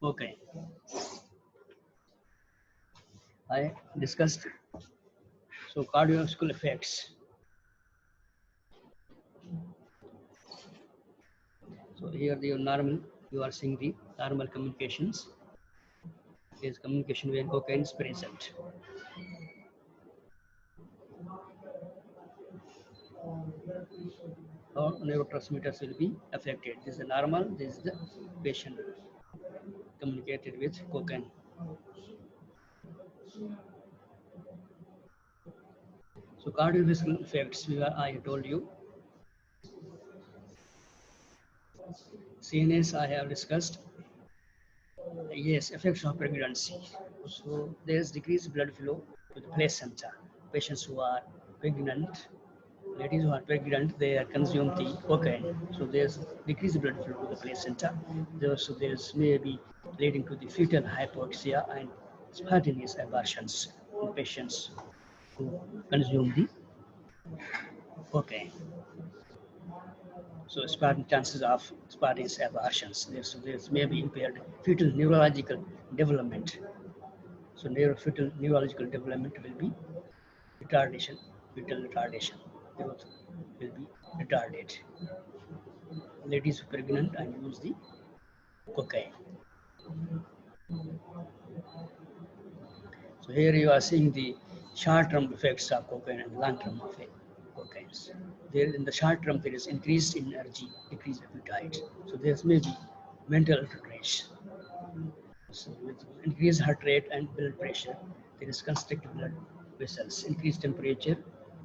Okay, I discussed so cardiovascular effects. So here the normal, you are seeing the normal communications. Is communication where cocaine is present. How neurotransmitters will be affected. This is the normal. This is the patient communicated with cocaine. So cardiovascular effects, I told you. CNS I have discussed. Yes, effects of pregnancy. So there's decreased blood flow to the placenta. Patients who are pregnant, ladies who are pregnant, they are consume the cocaine. So there's decreased blood flow to the placenta. So there's maybe leading to the fetal hypoxia and spontaneous abortions in patients who consume the cocaine. So spartan chances of spontaneous abortions. There's maybe impaired fetal neurological development. So fetal neurological development will be retardation, fetal retardation. Growth will be retarded. Ladies who are pregnant and use the cocaine. So here you are seeing the short-term effects of cocaine and long-term effect cocaine. There in the short term there is increased energy, decreased appetite. So there's maybe mental alteration. So with increased heart rate and blood pressure, there is constricted blood vessels, increased temperature,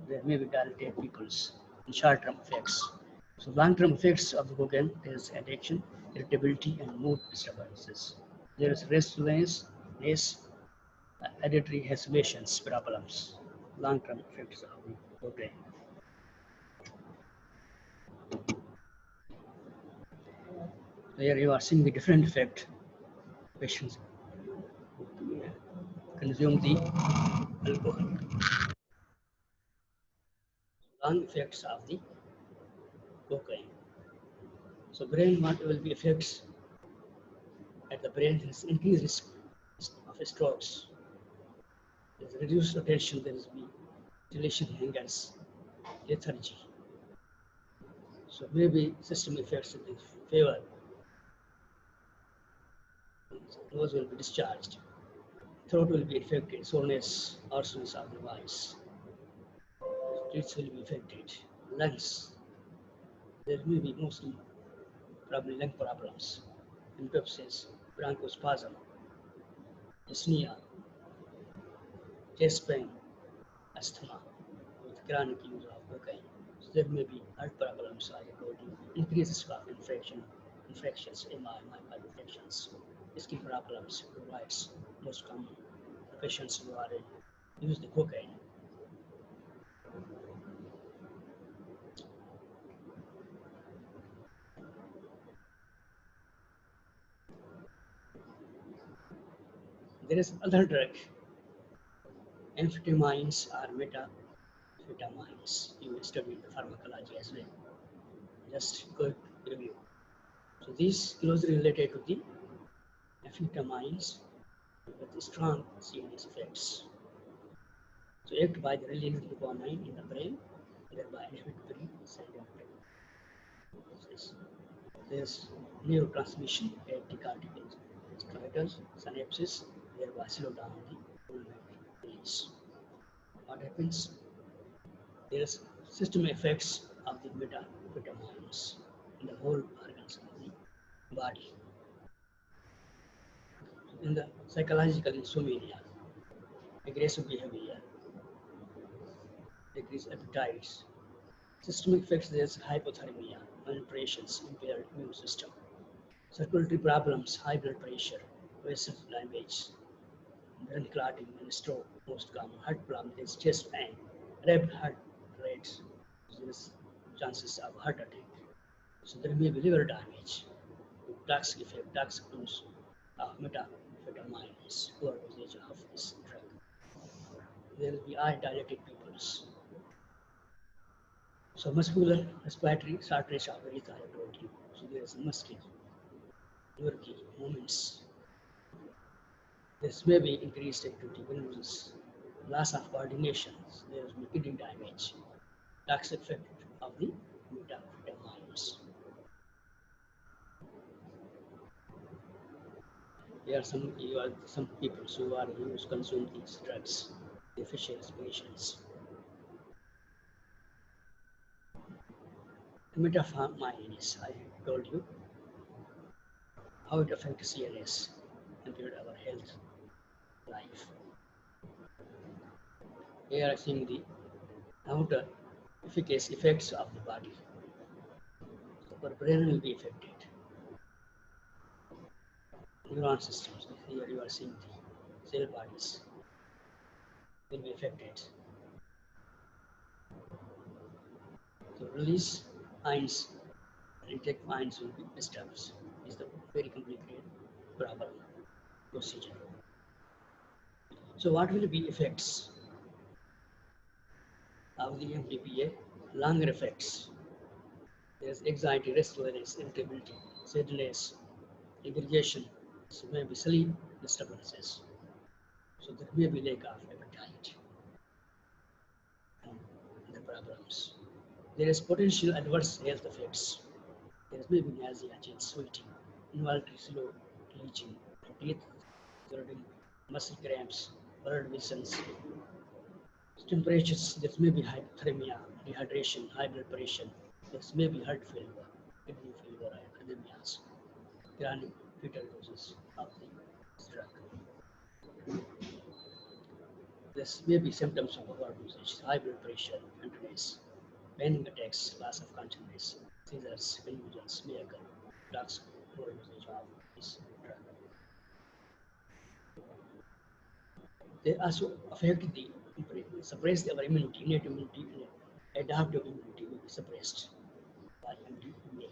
there may be dilated pupils in short-term effects. So long-term effects of the cocaine, there is addiction, irritability, and mood disturbances. There is restlessness, auditory hallucinations problems, long-term effects of the cocaine. Here you are seeing the different effect patients consume the alcohol. Long effects of the cocaine. So brain what will be effects at the brain has increased risk of strokes. There is reduced attention, there is dilation hangers, lethargy. So maybe system effects in the favor. Nose will be discharged. Throat will be affected, soreness, hoarseness of the voice. Teeth will be affected. Lungs, there may be mostly probably lung problems, impepsis, bronchospasm, dyspnea, chest pain, asthma, with chronic use of cocaine. So there may be heart problems, I told you, increased risk of infections, myocardial infections, skin problems, pruritus, most common patients who are use the cocaine. There is other drug, amphetamines or methamphetamines. You studied the pharmacology as well. Just quick review. So these closely related to the amphetamines with strong CNS effects. So act by the release of dopamine in the brain, thereby inhibit pre-synaptic process. There's neurotransmission at the cortical striatal synapses, thereby slow down the dopamine release. What happens? There is system effects of the methamphetamines in the whole organs of the body. In the psychological insomnia, aggressive behavior, decreased appetites. Systemic effects, there's hypothermia, malnutrition, impaired immune system, circulatory problems, high blood pressure, vessel damage, brain clotting and stroke, most common heart problem, there's chest pain, rapid heart rates, there's chances of heart attack. So there may be liver damage, toxic effect, toxic use of methamphetamines, poor dosage of this drug. There will be eye dilated pupils. So muscular respiratory shortness of breath I have told you. So there is muscular, nerve movements, This may be increased activity when loss of coordination, there is kidney damage, toxic effect of the methamphetamines. There are some people who consume these drugs, deficient patients. Methamphetamines, I told you how it affects CNS and our health life. Here I think the outer efficacious effects of the body. So our brain will be affected. Neuron systems, here you are seeing the cell bodies will be affected. So release ions and intake ions will be disturbed. Is the very complicated problem procedure. So what will be effects of the MDPA? Longer effects. There's anxiety, restlessness, irritability, sadness, aggregation, so maybe sleep disturbances. So there may be lack of appetite and the problems. There is potential adverse health effects. There may be nausea, change, sweating, involuntary slow leaching, teeth throbbing, muscle cramps, blurred visions, temperatures. There may be hypothermia, dehydration, high blood pressure. There may be heart failure, kidney failure, arrhythmias, chronic fetal doses of the drug. There may be symptoms of overdosage, high blood pressure, faintness, panic attacks, loss of consciousness, seizures, confusions may occur. Drugs overdosage of this drug. They also affect the suppress our immunity, innate immunity, and adaptive immunity will be suppressed by MDMA.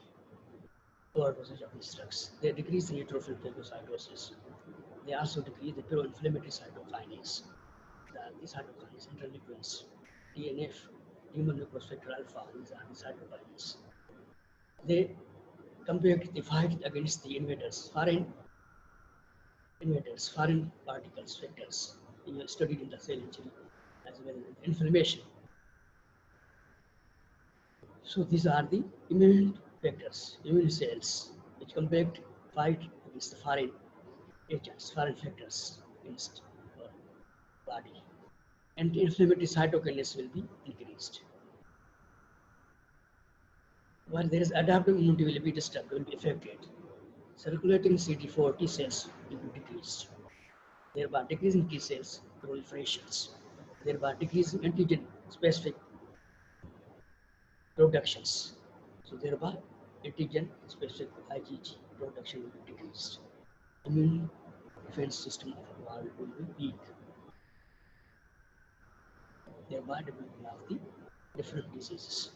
Overdosage of these drugs. They decrease the neutrophil phagocytosis. They also decrease the pro-inflammatory cytokines. The cytokines, interleukins, DNF, demonophosphate alpha, these are the cytokines. They combat the fight against the foreign particles, vectors, studied in the cell injury as well as inflammation. So these are the immune vectors, immune cells, which fight against the foreign agents, foreign factors against our body. Anti-inflammatory cytokines will be increased. While there is adaptive immunity will be disturbed, will be affected. Circulating CD4 T cells will be decreased, thereby decreasing T cells proliferations, thereby decreasing antigen-specific productions. So thereby antigen-specific IgG production will be decreased. Immune defense system of the body will be weak, thereby developing of the different diseases.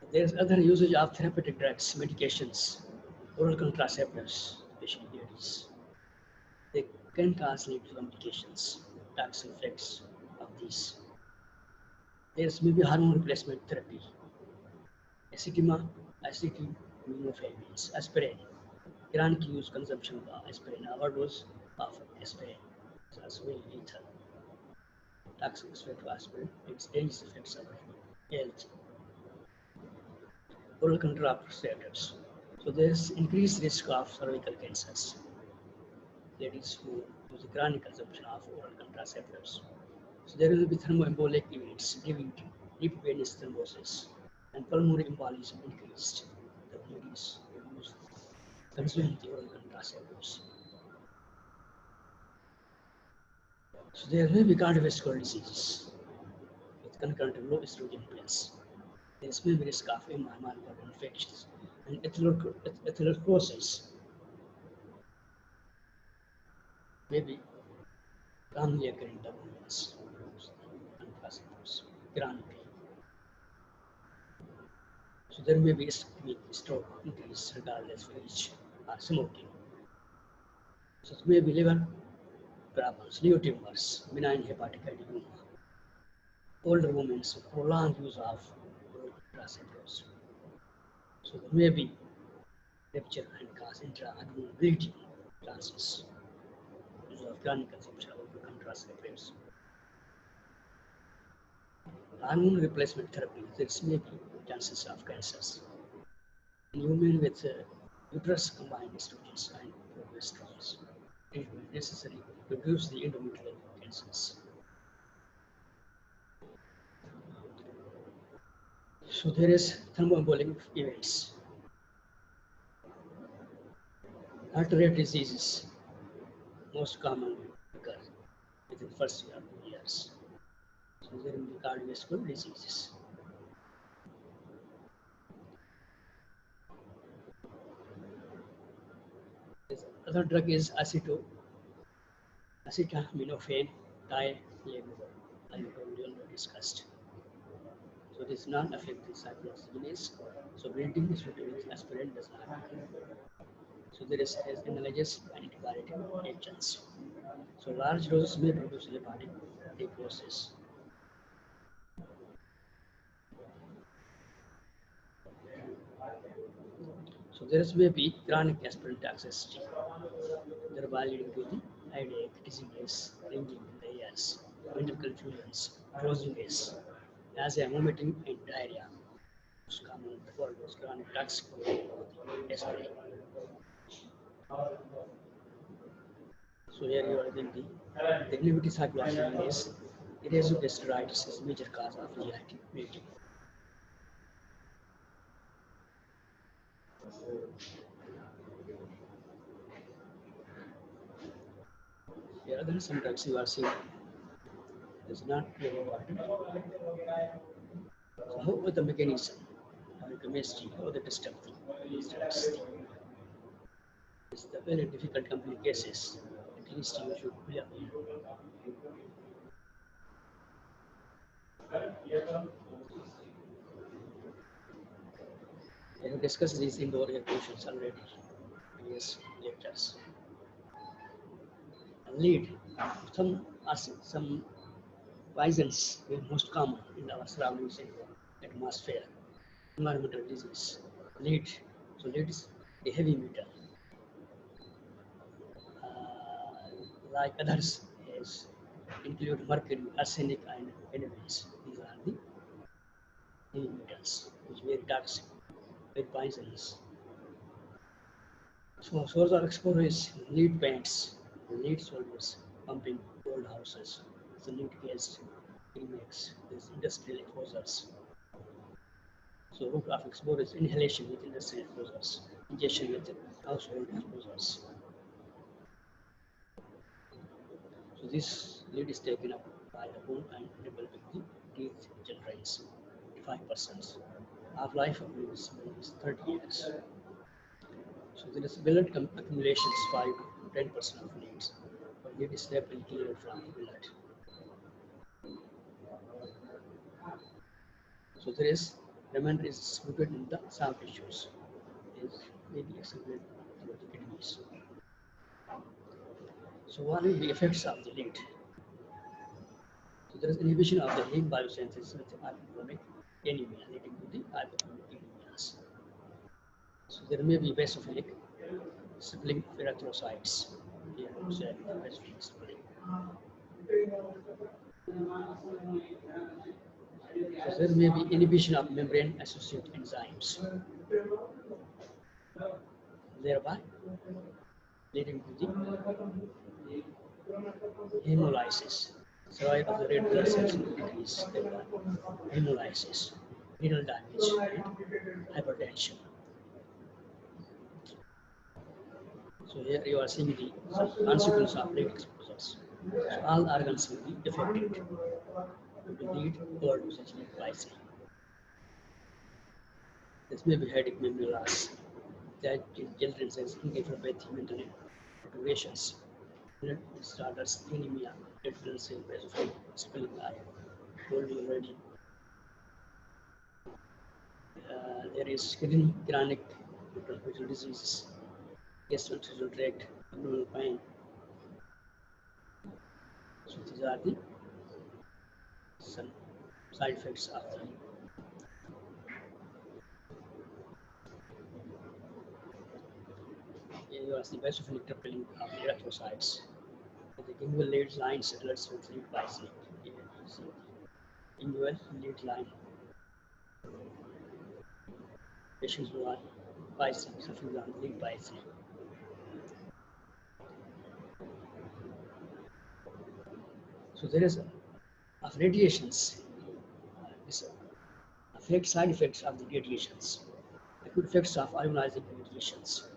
There is other usage of therapeutic drugs, medications, oral contraceptives, especially ladies. They can translate to complications, toxic effects of these. There may be hormone replacement therapy, acetaminophen, aspirin, chronic use consumption of aspirin, overdose of aspirin, is also very lethal. Toxic effect of aspirin, its dangerous effects on health. Oral contraceptives. So there is increased risk of cervical cancers. Ladies who use the chronic consumption of oral contraceptives. So there will be thromboembolic events, leading to deep venous thrombosis and pulmonary embolism increased. The ladies who consume the oral contraceptives. So there may be cardiovascular diseases with concurrent low estrogen pills. There may be risk of myocardial infections and atherosclerosis. Maybe commonly occurring developments contraceptives chronically. So there may be ischemic stroke increase regardless of age or smoking. So it may be liver problems, liver tumors, benign hepatic adenoma, older women, so prolonged use of oral contraceptives. So there may be rupture and cause intra-abdominal bleeding, chances. Use of chronic consumption of contraceptives. Hormone replacement therapy, this may be chances of cancers. In women with uterus combined estrogens and progesterones, treatment necessary to reduce the endometrial cancers. So there is thromboembolic events. Heart rate diseases most commonly occur within the first year, 2 years. So there will be cardiovascular diseases. This other drug is acetaminophen dilevoyl discussed. So this non-affective cyclooxygenase. So bleeding is with aspirin does not. So there is analogous antibiotic agents. So large doses may produce hepatic necrosis. So there may be chronic aspirin toxicity, thereby leading to the headache, dizziness, ranging in the ears, mental confusions, drowsiness, nausea, vomiting, and diarrhea. Most common for those chronic toxicity of the aspirin. So here you are getting the inhibitor cyclooxygenase. Erosive gastritis is a major cause of GI bleeding. Here are some drugs you are seeing. It's not very important. So how about the mechanism, or the chemistry, or the test of these drugs? It's the very difficult complete cases. At least you should be aware. I have discussed these indoor air pollutions already in previous lectures. Lead, some poisons are most common in our surroundings in the atmosphere. Environmental disease. Lead, so lead is a heavy metal. Like others is include mercury, arsenic, and elements. These are the heavy metals, which are very toxic, very poisonous. So source of exposure is lead paints, lead solvers, pumping old houses, the lead gas remakes, these industrial exposures. So root of exposure is inhalation with industrial exposures, ingestion with household exposures. So this lead is taken up by the bone and nibbled with the teeth generates 5%. Half-life of lead is 30 years. So there is blood accumulations 5 to 10% of leads, but lead is rapidly cleared from blood. So there is remainder is distributed in the soft tissues, is maybe excreted through the kidneys. So what are the effects of the lead? So there is inhibition of the heme biosynthesis with hypothalamic anemia leading to the hypothalamic anemias. So there may be basophilic sibling erythrocytes. Here we say basophilic sibling. So there may be inhibition of membrane-associated enzymes, thereby leading to the hemolysis. Survival of the red blood cells decrease, thereby hemolysis, renal damage, and hypertension. So here you are seeing the consequence of lead exposures. So all organs will be affected. To lead or dosage glycine. This may be headache, memory loss, that children says encephalopathy, mental perturbations, blood disorders, anemia, red blood cell basophilic spilling iron. Told you already. There is hidden chronic neurological diseases, gastrointestinal tract, abdominal pain. So these are the some side effects of the. you are the best of interpelling of erythrocytes. The inguinal lead lines alerts with lead poisoning. So, inguinal lead line patients who are poisoning, suffering from lead poisoning. So there is of radiations. This affect side effects of the radiations. Acute effects of ionizing radiations.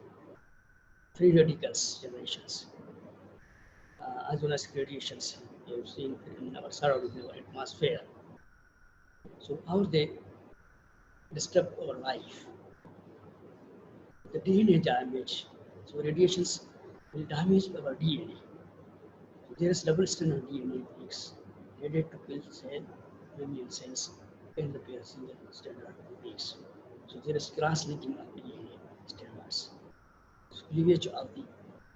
Free radicals generations. As well as radiations you've seen in our surrounding atmosphere. So how they disturb our life? The DNA damage. So radiations will damage our DNA. So there is double strand DNA leaks needed to kill cell mammalian cells and repair single strand leaks. So there is cross-linking of DNA strands. So cleavage of the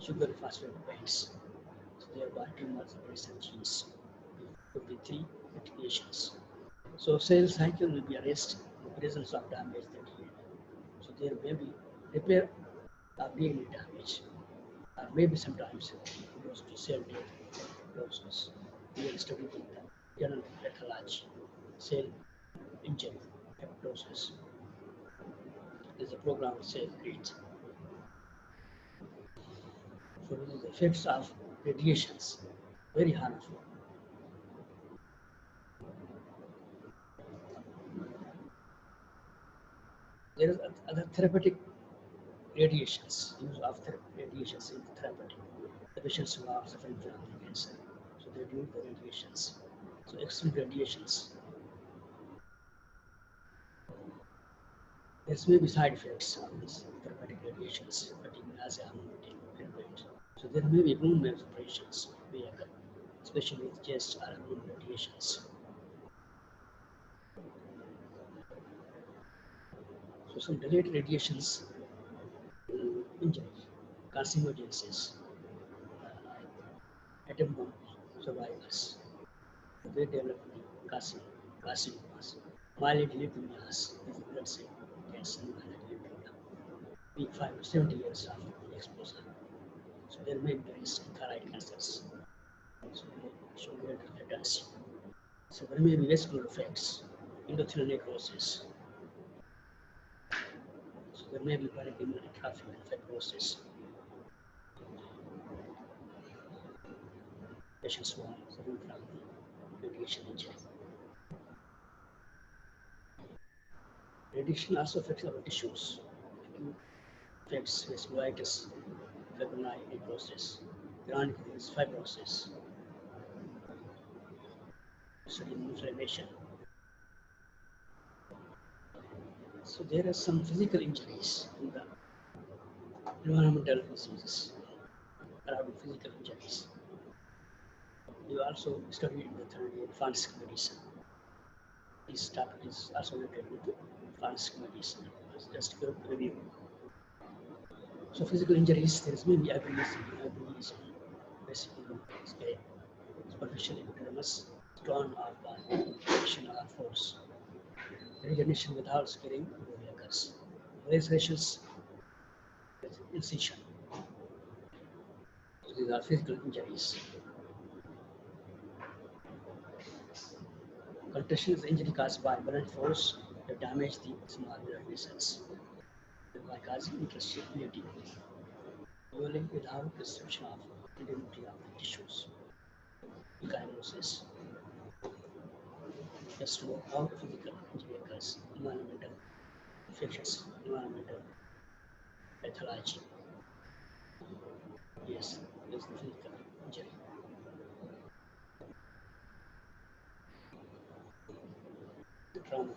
sugar phosphate bands. So thereby tumor suppressor genes. 53 mitigations. So cell cycle will be arrested in the presence of damage that DNA. So there may be repair of DNA damage, or maybe sometimes it goes to cell death process. We are studying the general pathology, cell injury, apoptosis. Is a program cell creates. So the effects of radiations very harmful. There is other therapeutic radiations, use of radiations in therapeutic. The patients who are suffering from cancer, so they do the radiations. So extreme radiations. There may be side effects of these therapeutic radiations, fatigue, nausea, vomiting, and so there may be bone marrow separations may occur, especially with chest or bone radiations. So some delayed radiations injury, carcinogenesis, atom bomb survivors. They develop carcinomas, myeloid leukemias, blood cell cancer, myeloid leukemia, being 5 to 70 years after the exposure. So there may be risk in thyroid cancers. So they show greater latency. So there may be vascular effects, endothelial necrosis. So there may be parenchymal atrophy and fibrosis. Patients who are suffering from radiation injury. Radiation also affects our tissues. Acute affects vasculitis, fibrinoid necrosis, chronic fibrosis, sudden inflammation. So there are some physical injuries in the environmental diseases, around physical injuries. You also studied in the third year forensic medicine. This topic is also related with forensic medicine. Just a review. So physical injuries, there is maybe abrasion, basically scale, superficial epidermis, torn or bone, friction or force. Regeneration without scarring occurs. Lacerations with incision. So these are physical injuries. Concussion is injury caused by blunt force that damage the small blood vessels, thereby causing interstitiality, usually without restriction of integrity of the tissues. Ecchymosis. Just to know how physical injury occurs, environmental infections, environmental pathology. Yes, there's the physical injury. The trauma.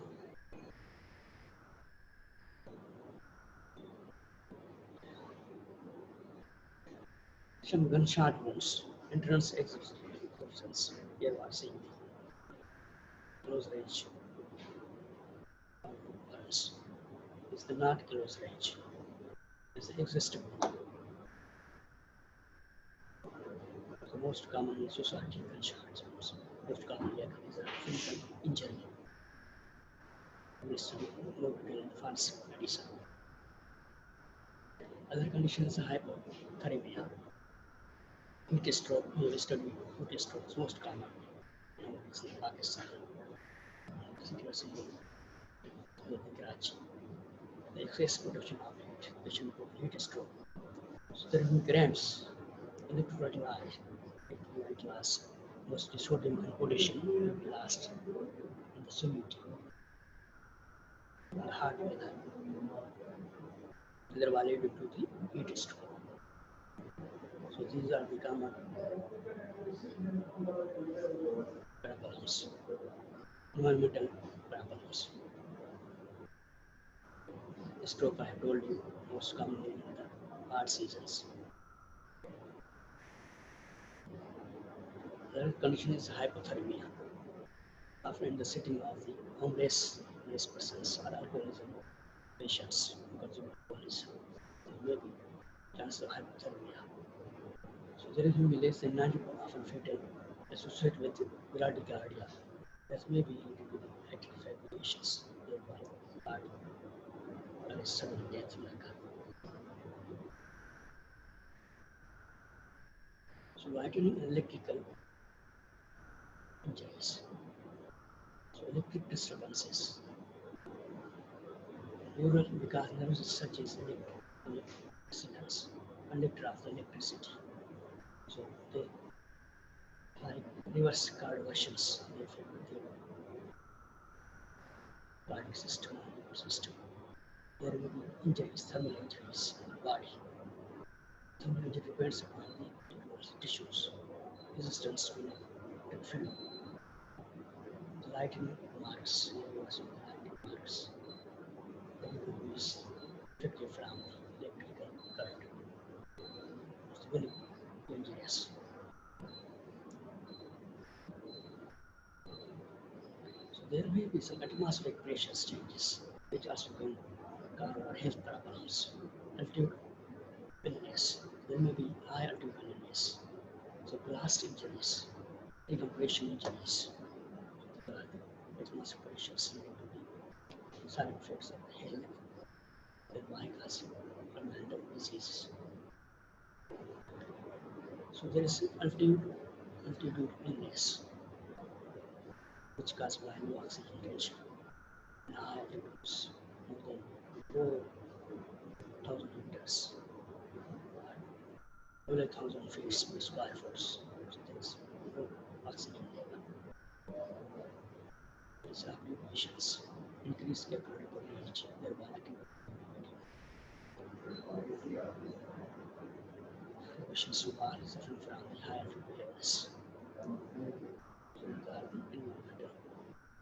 Some gunshot wounds, entrance exit options. Here we are seeing the close range burns. It's the not close range. It's the exit wound. The most common society gunshots wounds. Most commonly occurs a physical injury. We study local forensic medicine. Other condition is hypothermia. Heat stroke, we study heat stroke is most common nowadays in Pakistan. Situation in Karachi. The excess production of heat, patient called heat stroke. So there will be cramps, electrolyte loss, mostly sodium and potassium will be lost in the solubility in the heart rhythm. They are valid due to the heat stroke. So these are the common problems, environmental problems. The stroke I have told you most commonly in the hard seasons. The condition is hypothermia. Often in the setting of the homeless persons or alcoholism patients consuming alcoholism, there may be chance of hypothermia. So there is will be less than 90% often fatal associated with bradycardia. That may be related to the active fibrillations, thereby cardio or sudden death will occur. So lightning and electrical injuries. So electric disturbances. Neural because nerves such as electric signals, conductor of the electricity. So they like reverse cardioversions, they affect the cardiac system and nerve system. There will be injuries, thermal injuries in the body. Thermal injury depends upon the particular tissues, resistance to electric field. The lightning marks, lightning marks, the liquid is affected from the electrical current. It's very dangerous. So there may be some atmospheric pressure changes which also can cause health problems. Altitude illness. There may be high altitude illness. So blast injuries, decompression injuries. Atmospheric pressures leading to the side effects of health, thereby causing fundamental diseases. So there is altitude illness, which caused by low oxygen tension and high altitudes, more than 4,000 meters, 12,000 feet per square foot. So there is low oxygen level. There is abbreviations, increased capillary permeability, thereby patients who are suffering from the high altitude illness. Environmental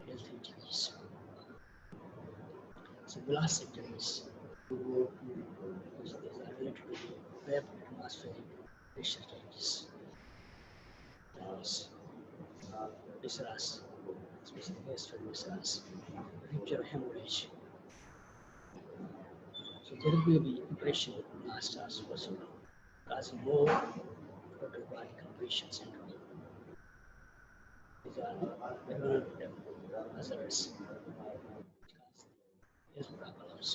health injuries. So blast injuries, these are related to the rapid atmospheric pressure changes. Viscerals, especially gastric viscerals, rupture hemorrhage. So there will be impression blast as possible, causing more total body compression syndrome. These are environmental hazards which cause health problems.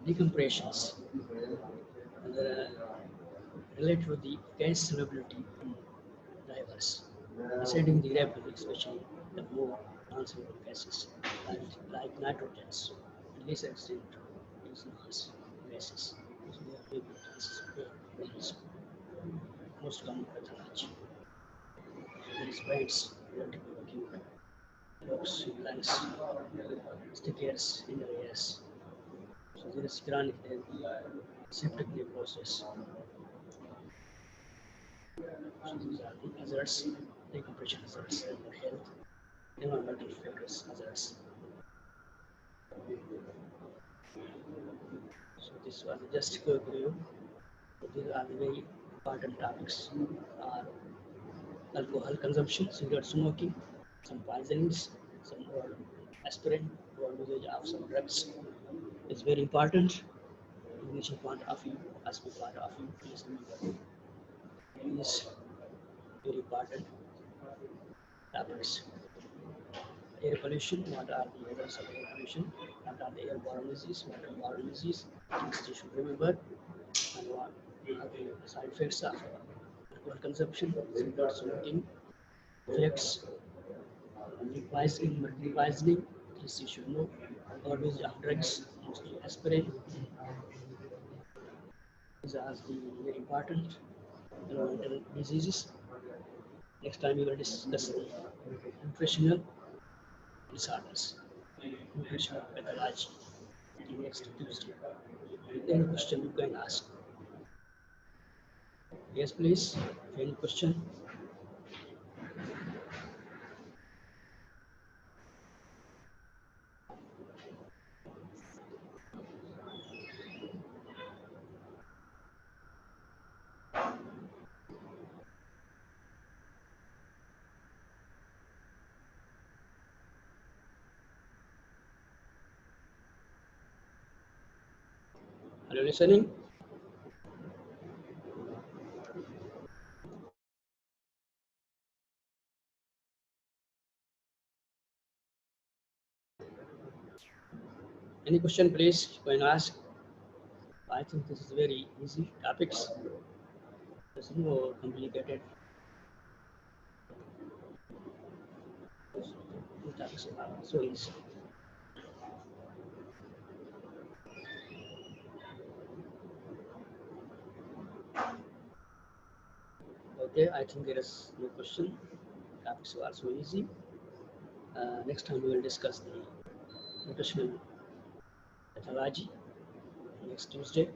Decompressions related to the gas solubility in drivers, ascending the rapidly, especially the more non-soluble gases like nitrogens, and less extent is gases. So they are big chances of organism. Most common pathology. There is bites related to acute blocks in lungs, stickers in the ears. So there is chronic septic necrosis. So these are the hazards, decompression hazards, and health, environmental factors hazards. So this was just a quick review. So these are the very important topics: are alcohol consumption, cigarette smoking, some poisonings, some aspirin, or usage of some drugs is very important. Initial point of view, aspect point of view, please remember. These very important topics. Air pollution, what are the hazards of air pollution, what are the airborne diseases, waterborne disease, things you should remember, and what are the side effects of alcohol consumption, symptoms, smoking, effects, mercury poisoning, this you should know, overdose of drugs, mostly aspirin. These are the very important environmental diseases. Next time we will discuss the nutritional disorders, nutritional pathology. Next Tuesday. Any question you can ask. Yes, please. Any question? Are you listening? Any question, please? You can ask. I think this is very easy topics. There's no complicated topics. So easy. Okay, I think there is no question. Topics are so easy. Next time we will discuss the nutritional pathology next Tuesday.